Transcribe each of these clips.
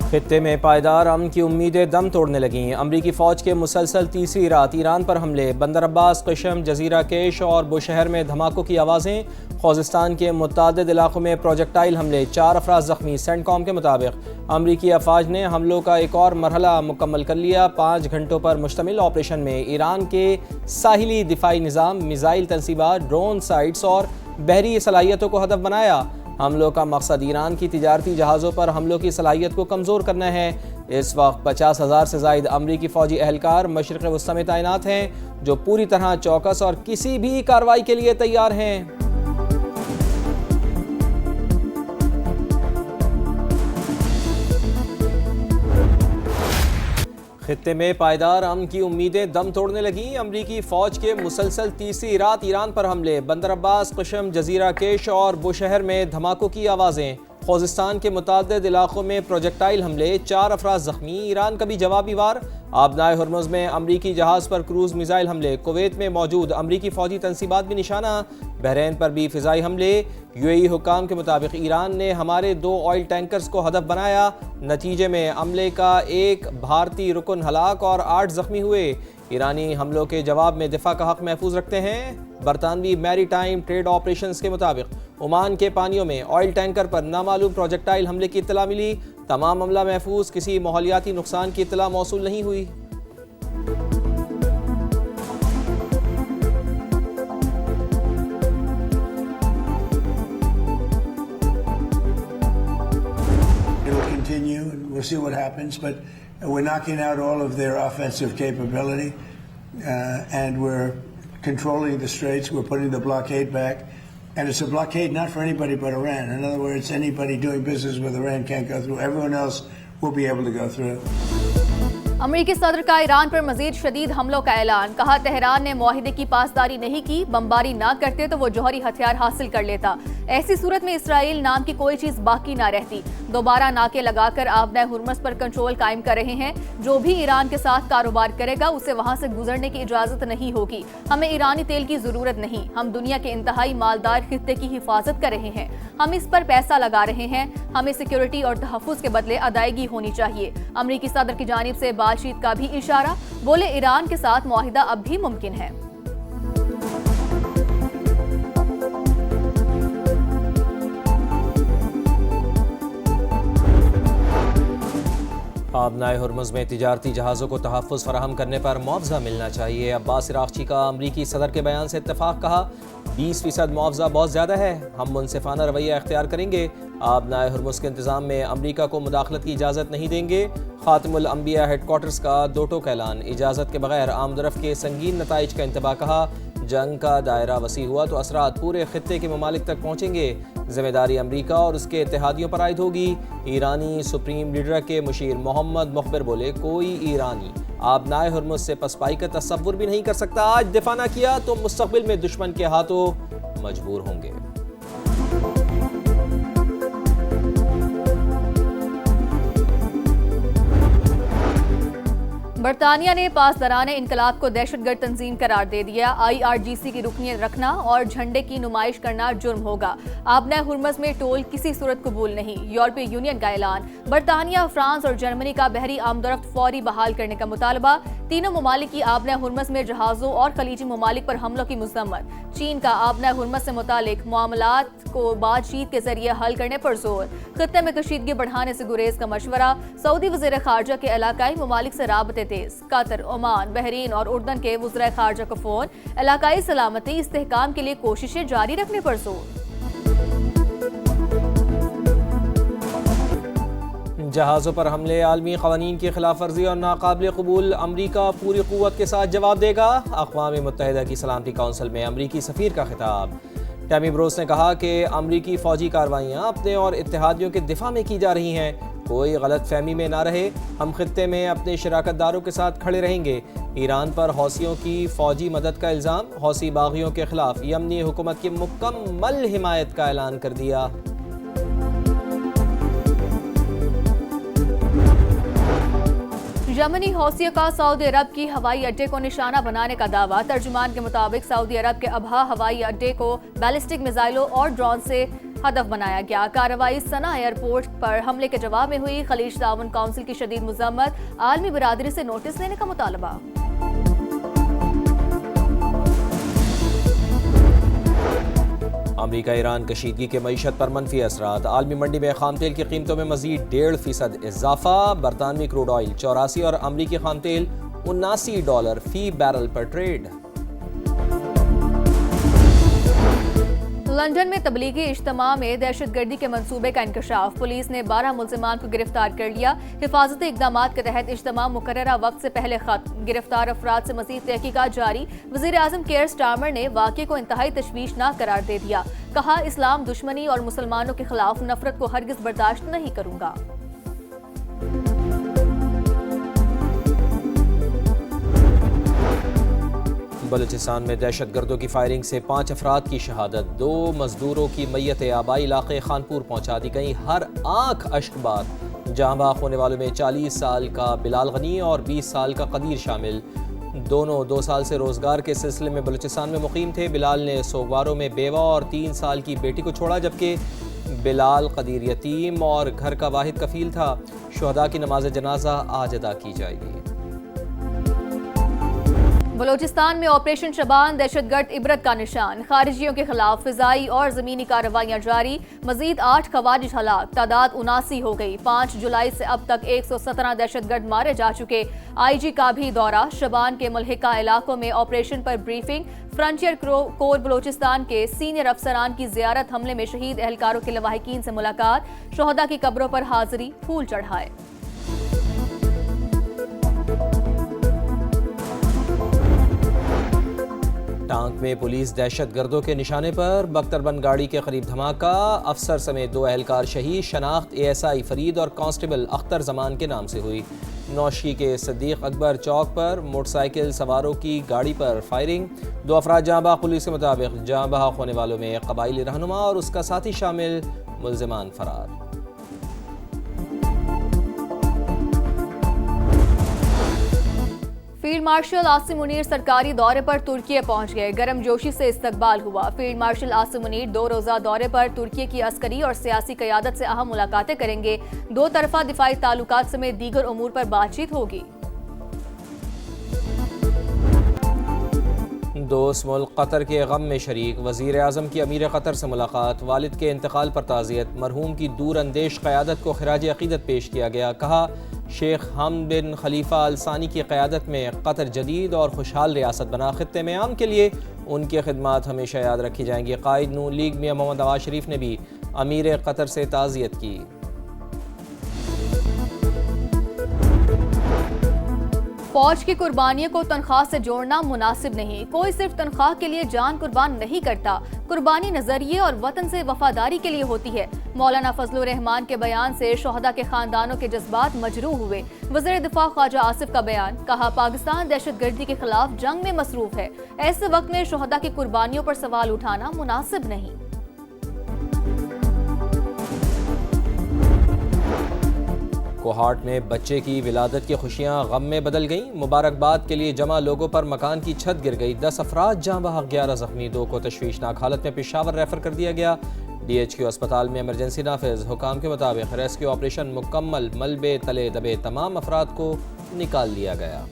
खित्ते में पायदार अमन की उम्मीदें दम तोड़ने लगीं। अमरीकी फ़ौज के मुसलसल तीसरी रात ईरान पर हमले, बंदर अब्बास, क़शम, जजीरा केश और बुशहर में धमाकों की आवाज़ें। ख़ुज़िस्तान के मुतअद्दिद इलाक़ों में प्रोजेक्टाइल हमले, 4 अफराद ज़ख्मी। सेंटकॉम के मुताबिक अमरीकी अफवाज ने हमलों का एक और मरहला मुकम्मल कर लिया। 5 घंटों पर मुश्तमिल ऑपरेशन में ईरान के साहिली दिफाई निज़ाम, मिज़ाइल तनसीबात, ड्रोन साइट्स और बहरी सलाहियतों को हदफ बनाया। हमलों का मकसद ईरान की तिजारती जहाज़ों पर हमलों की सलाहियत को कमज़ोर करना है। इस वक्त 50,000 से ज़ायद अमरीकी फ़ौजी अहलकार मशरिक़ वस्ता में तैनात हैं, जो पूरी तरह चौकस और किसी भी कार्रवाई के लिए तैयार हैं। खित्ते में पायदार अमन की उम्मीदें दम तोड़ने लगीं। अमरीकी फ़ौज के मुसलसल तीसरी रात ईरान पर हमले, बंदर अब्बास, क़शम, जजीरा केश और बुशहर में धमाकों की आवाज़ें। ख़ुज़िस्तान के मुतअद्दिद इलाक़ों में प्रोजेक्टाइल हमले, 4 अफराद ज़ख्मी। ईरान का भी जवाबी वार। आबनाए हुर्मुज़ में अमरीकी जहाज़ पर क्रूज़ मिज़ाइल हमले। कुवैत में मौजूद अमरीकी फ़ौजी तनसीबात भी निशाना। बहरीन पर भी फ़िज़ाई हमले। यूएई हुक्काम के मुताबिक ईरान ने हमारे 2 ऑयल टैंकर्स को हदफ बनाया। नतीजे में अमले का 1 भारतीय रुकन हलाक और 8 ज़ख्मी हुए। ईरानी हमलों के जवाब में दिफा का हक महफूज रखते हैं। बरतानवी मैरी टाइम ट्रेड ऑपरेशंस के मुताबिक ओमान के पानियों में ऑयल टैंकर पर नामालूम प्रोजेक्टाइल हमले की इत्तला मिली। तमाम मामला महफूज, किसी माहौलियाती नुकसान की इत्तला मौसूल नहीं हुई। We'll see what happens, but we're knocking out all of their offensive capability, and we're controlling the straits. We're putting the blockade back, and it's a blockade not for anybody but Iran. In other words, anybody doing business with Iran can't go through. Everyone else will be able to go through. अमरीकी सदर का Iran पर मजीद शदीद हमलों का ऐलान। कहा, Tehran ने मुआहिदे की पासदारी नहीं की, बमबारी ना करते तो वो जौहरी हथियार हासिल कर लेता। ऐसी सूरत में इसराइल नाम की कोई चीज बाकी ना रहती। दोबारा नाके लगाकर आबनाए हुर्मुज़ पर कंट्रोल कायम कर रहे हैं। जो भी ईरान के साथ कारोबार करेगा उसे वहां से गुजरने की इजाजत नहीं होगी। हमें ईरानी तेल की जरूरत नहीं। हम दुनिया के इंतहाई मालदार खित्ते की हिफाजत कर रहे हैं। हम इस पर पैसा लगा रहे हैं। हमें सिक्योरिटी और तहफ़्फ़ुज़ के बदले अदायगी होनी चाहिए। अमरीकी सदर की जानिब से बातचीत का भी इशारा। बोले, ईरान के साथ मुआहिदा अब भी मुमकिन है। आबनाए हुर्मुज़ में तिजारती जहाज़ों को तहफ़्फ़ुज़ फराहम करने पर मुआवजा मिलना चाहिए। अब्बास इराक़ची का अमरीकी सदर के बयान से इत्तफ़ाक़। कहा, 20% मुआवजा बहुत ज़्यादा है। हम मुनसिफ़ाना रवैया इख्तियार करेंगे। आबनाए हुर्मुज़ के इंतज़ाम में अमरीका को मुदाखलत की इजाज़त नहीं देंगे। ख़ातिमुल अंबिया हेडक्वार्टर्स का 2 टोक ऐलान। इजाज़त के बगैर आमदरफ़ के संगीन नताइज का इंतबाह। कहा, जंग का दायरा वसी हुआ तो असरात पूरे खित्ते के ममालिक तक पहुँचेंगे। जिम्मेदारी अमरीका और उसके इत्तेहादियों पर आयद होगी। ईरानी सुप्रीम लीडर के मुशीर मोहम्मद मुखबिर बोले, कोई ईरानी आबनाए हुर्मुज़ से पसपाई का तसव्वुर भी नहीं कर सकता। आज दिफा न किया तो मुस्तक़बिल में दुश्मन के हाथों मजबूर होंगे। बरतानिया ने पासदारान इनकलाब को दहशतगर्द तंजीम करार दे दिया। IRGC की रुकनीत रखना और झंडे की नुमाइश करना जुर्म होगा। आबनाए हुर्मुज़ में टोल किसी सूरत कबूल नहीं। यूरोपीय यूनियन का ऐलान। बरतानिया, फ्रांस और जर्मनी का बहरी आमदरफ्त फौरी बहाल करने का मुतालबा। तीनों ममालिक की आबनाए हुर्मुज़ में जहाज़ों और खलीजी ममालिक पर हमलों की मुज़म्मत। चीन का आबनाए हुर्मुज़ से मुतालिक मामलात को बातचीत के जरिए हल करने पर जोर। खित्ते में कशीदगी बढ़ाने से गुरेज का मशवरा। सऊदी वज़ीर ख़ारजा के इलाकाई ममालिक से राबते तेज। कतर, ओमान, बहरीन और उर्दन के वज़ीर ख़ारजा का फ़ोन। इलाकाई सलामती इस्तेहकाम के लिए कोशिशें जारी रखने पर जोर। जहाज़ों पर हमले, आलमी क़वानीन की खिलाफ वर्जी और नाकाबिल कबूल। अमरीका पूरी क़ुव्वत के साथ जवाब देगा। अक़वाम मुत्तहिदा की सलामती कौंसिल में अमरीकी सफ़ीर का खिताब। टैमी ब्रोस ने कहा कि अमरीकी फ़ौजी कार्रवाइयाँ अपने और इत्तेहादियों के दिफा में की जा रही हैं। कोई गलत फहमी में ना रहे। हम खित्ते में अपने शराकतदारों के साथ खड़े रहेंगे। ईरान पर हौसियों की फ़ौजी मदद का इल्ज़ाम। हौसी बागियों के खिलाफ यमनी हुकूमत की मुकम्मल हिमायत का ऐलान कर दिया। यमनी हौसियों का सऊदी अरब की हवाई अड्डे को निशाना बनाने का दावा। तर्जुमान के मुताबिक सऊदी अरब के अबहा हवाई अड्डे को बैलिस्टिक मिसाइलों और ड्रोन से हदफ बनाया गया। कार्रवाई सना एयरपोर्ट पर हमले के जवाब में हुई। खलीज ताउन काउंसिल की शदीद मजम्मत, आलमी बिरादरी से नोटिस लेने का मुतालबा। अमरीका ईरान कशीदगी के मईशत पर मनफी असरात। आलमी मंडी में खाम तेल की कीमतों में मजीद 1.5% इजाफा। बरतानवी क्रूड ऑयल 84 और अमरीकी खाम तेल $79 फी बैरल पर ट्रेड। लंदन में तबलीगी इज्तिमा में दहशतगर्दी के मंसूबे का इंकशाफ। पुलिस ने 12 मुल्जिमान को गिरफ्तार कर लिया। हिफाजती इकदाम के तहत इज्तिमा मुकर्ररा वक्त से पहले खत्म। गिरफ्तार अफराद से मजीद तहकीकात जारी। वज़ीर आज़म केयर स्टारमर ने वाक़े को इंतहाई तशवीशनाक करार दे दिया। कहा, इस्लाम दुश्मनी और मुसलमानों के खिलाफ नफरत को हरगिज बर्दाश्त नहीं करूंगा। बलूचिस्तान में दहशतगर्दों की फायरिंग से 5 अफराद की शहादत। 2 मजदूरों की मैयत आबाई इलाके खानपुर पहुंचा दी गई। हर आंख अश्कबार। जहां बाख होने वालों में 40 साल का बिलाल गनी और 20 साल का कदीर शामिल। दोनों 2 साल से रोजगार के सिलसिले में बलूचिस्तान में मुकीम थे। बिलाल ने सोगवारों में बेवा और 3 साल की बेटी को छोड़ा, जबकि बिलाल कदीर यतीम और घर का वाहिद कफील था। शुहदा की नमाज जनाजा आज अदा की जाएगी। बलूचिस्तान में ऑपरेशन शबान, दहशतगर्द इबरत का निशान। खारिजियों के खिलाफ फिजाई और जमीनी कार्रवाइयां जारी। मजीद 8 खवारिज हलाक, तादाद 79 हो गई। 5 जुलाई से अब तक 117 दहशतगर्द मारे जा चुके। IG का भी दौरा। शबान के मुल्हिका इलाकों में ऑपरेशन पर ब्रीफिंग। फ्रंटियर कोर बलूचिस्तान के सीनियर अफसरान की जियारत। हमले में शहीद एहलकारों के लवाहिकीन से मुलाकात। शोहदा की कब्रों पर हाजिरी, फूल चढ़ाए। टांक में पुलिस दहशतगर्दों के निशाने पर। बख्तरबंद गाड़ी के करीब धमाका। अफसर समेत 2 एहलकार शहीद। शनाख्त ASI फरीद और कांस्टेबल अख्तर जमान के नाम से हुई। नौशी के सद्दीक अकबर चौक पर मोटरसाइकिल सवारों की गाड़ी पर फायरिंग। 2 अफराद जहां बहक। पुलिस के मुताबिक जहां बहक होने वालों में कबाइली रहनुमा और उसका साथी शामिल। मुल्जिमान फरार। फील्ड मार्शल आसिम मुनीर सरकारी दौरे पर तुर्की पहुंच गए। गर्मजोशी से इस्तकबाल हुआ। फील्ड मार्शल आसिम मुनीर 2 रोजा दौरे पर तुर्की की अस्करी और सियासी क़यादत से अहम मुलाकातें करेंगे। 2 तरफा दिफाई ताल्लुकात समेत दीगर उमूर पर बातचीत होगी। दोस्त मुल्क कतर के गम में शरीक। वज़ीर आज़म की अमीर कतर से मुलाकात। वालिद के इंतकाल पर ताज़ियत। मरहूम की दूर अंदेश क़यादत को खिराज अक़ीदत पेश किया गया। कहा, शेख हमद बिन खलीफा अल सानी की क़यादत में कतर जदीद और खुशहाल रियासत बना। ख़ित्ते में आम के लिए उनकी खिदमात हमेशा याद रखी जाएंगी। कायद नून लीग मियां मोहम्मद नवाज शरीफ ने भी अमीर कतर से ताज़ियत की। फौज की कुर्बानियों को तनख्वाह से जोड़ना मुनासिब नहीं। कोई सिर्फ तनख्वाह के लिए जान कुर्बान नहीं करता। कुर्बानी नजरिए और वतन से वफादारी के लिए होती है। मौलाना फजलुर रहमान के बयान से शोहदा के खानदानों के जज्बात मजरूह हुए। वज़ीर दिफा ख्वाजा आसिफ का बयान। कहा, पाकिस्तान दहशतगर्दी के खिलाफ जंग में मसरूफ है। ऐसे वक्त में शोहदा की कुर्बानियों पर सवाल उठाना मुनासिब नहीं। कोहाट में बच्चे की विलादत की खुशियां गम में बदल गईं। मुबारकबाद के लिए जमा लोगों पर मकान की छत गिर गई। 10 अफराद जहां बहक, 11 जख्मी। 2 को तशवीशनाक हालत में पेशावर रेफर कर दिया गया। DHQ अस्पताल में इमरजेंसी नाफिज। हुकाम के मुताबिक रेस्क्यू ऑपरेशन मुकम्मल। मलबे तले दबे तमाम अफराद को निकाल लिया गया।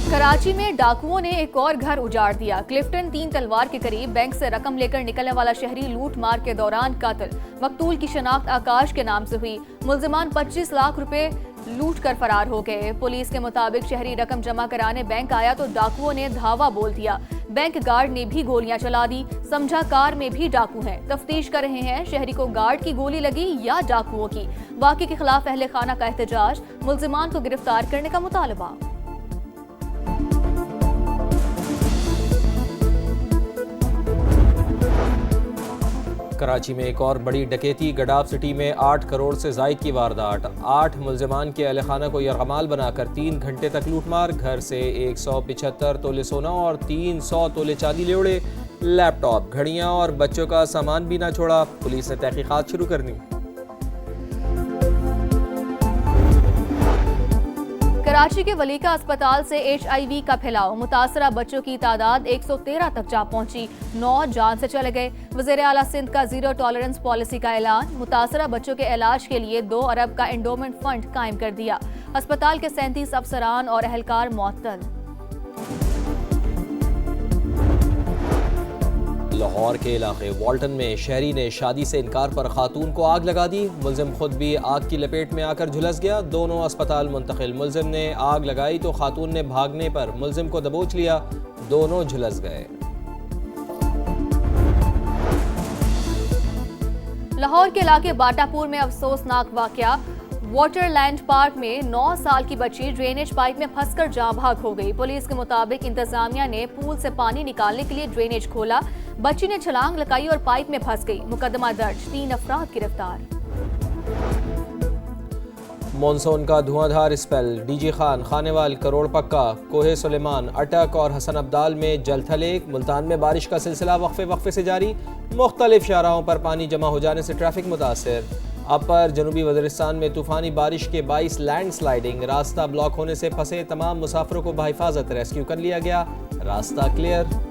कराची में डाकुओं ने एक और घर उजाड़ दिया। क्लिफ्टन 3 तलवार के करीब बैंक से रकम लेकर निकलने वाला शहरी लूट मार के दौरान कत्ल। मकतूल की शनाख्त आकाश के नाम से हुई। मुल्जिमान 25 लाख रुपए लूट कर फरार हो गए। पुलिस के मुताबिक शहरी रकम जमा कराने बैंक आया तो डाकुओं ने धावा बोल दिया। बैंक गार्ड ने भी गोलियां चला दी। समझा कार में भी डाकू हैं। तफ्तीश कर रहे हैं शहरी को गार्ड की गोली लगी या डाकुओं की। वाक़े के खिलाफ अहले खाना का एहतजाज। मुल्जिमान को गिरफ्तार करने का मुतालबा। कराची में एक और बड़ी डकैती। गडाब सिटी में 8 करोड़ से जायद की वारदात। 8 मुल्जिमान के अहले खाना को यरगमाल बनाकर 3 घंटे तक लूटमार। घर से 175 तोले सोना और 300 तोले चांदी ले उड़े। लैपटॉप, घड़ियां और बच्चों का सामान भी ना छोड़ा। पुलिस ने तहकीकात शुरू कर दी। कराची के वलीका अस्पताल से HIV का फैलाव, मुतासरा बच्चों की तादाद 113 तक जा पहुंची, 9 जान से चले गए। वज़ीर आला सिंध का जीरो टॉलरेंस पॉलिसी का ऐलान, मुतासरा बच्चों के इलाज के लिए 2 अरब का एंडोमेंट फंड कायम कर दिया। अस्पताल के 37 अफसरान और अहलकार मुअत्तल। लाहौर के इलाके वॉल्टन में शहरी ने शादी से इनकार पर खातून को आग लगा दी। मुलजिम खुद भी आग की लपेट में आकर झुलस गया। दोनों अस्पताल मुंतकिल। मुलजिम ने आग लगाई तो खातून ने भागने पर मुलजिम को दबोच लिया, दोनों झुलस गए। लाहौर के इलाके बाटापुर में अफसोसनाक वाकया, वाटरलैंड पार्क में 9 साल की बच्ची ड्रेनेज पाइप में फंसकर जाँ भाग हो गई। पुलिस के मुताबिक इंतजामिया ने पूल से पानी निकालने के लिए ड्रेनेज खोला, बच्ची ने छलांग लगाई और पाइप में फंस गई। मुकदमा दर्ज, 3 अफराद गिरफ्तार। मॉनसून का धुआंधार स्पेल, डीजी खान, खानेवाल, करोड़ पक्का, कोहे सुलेमान, अटक और हसन अब्दाल में जलथल। मुल्तान में बारिश का सिलसिला वक्फे से जारी। मुख्तलिफ शाहराहों पर पानी जमा हो जाने से ट्रैफिक मुतासर। अपर जनूबी वज़ीरिस्तान में तूफानी बारिश के 22 लैंड स्लाइडिंग, रास्ता ब्लॉक होने से फंसे तमाम मुसाफिरों को बहिफाजत रेस्क्यू कर लिया गया, रास्ता क्लियर।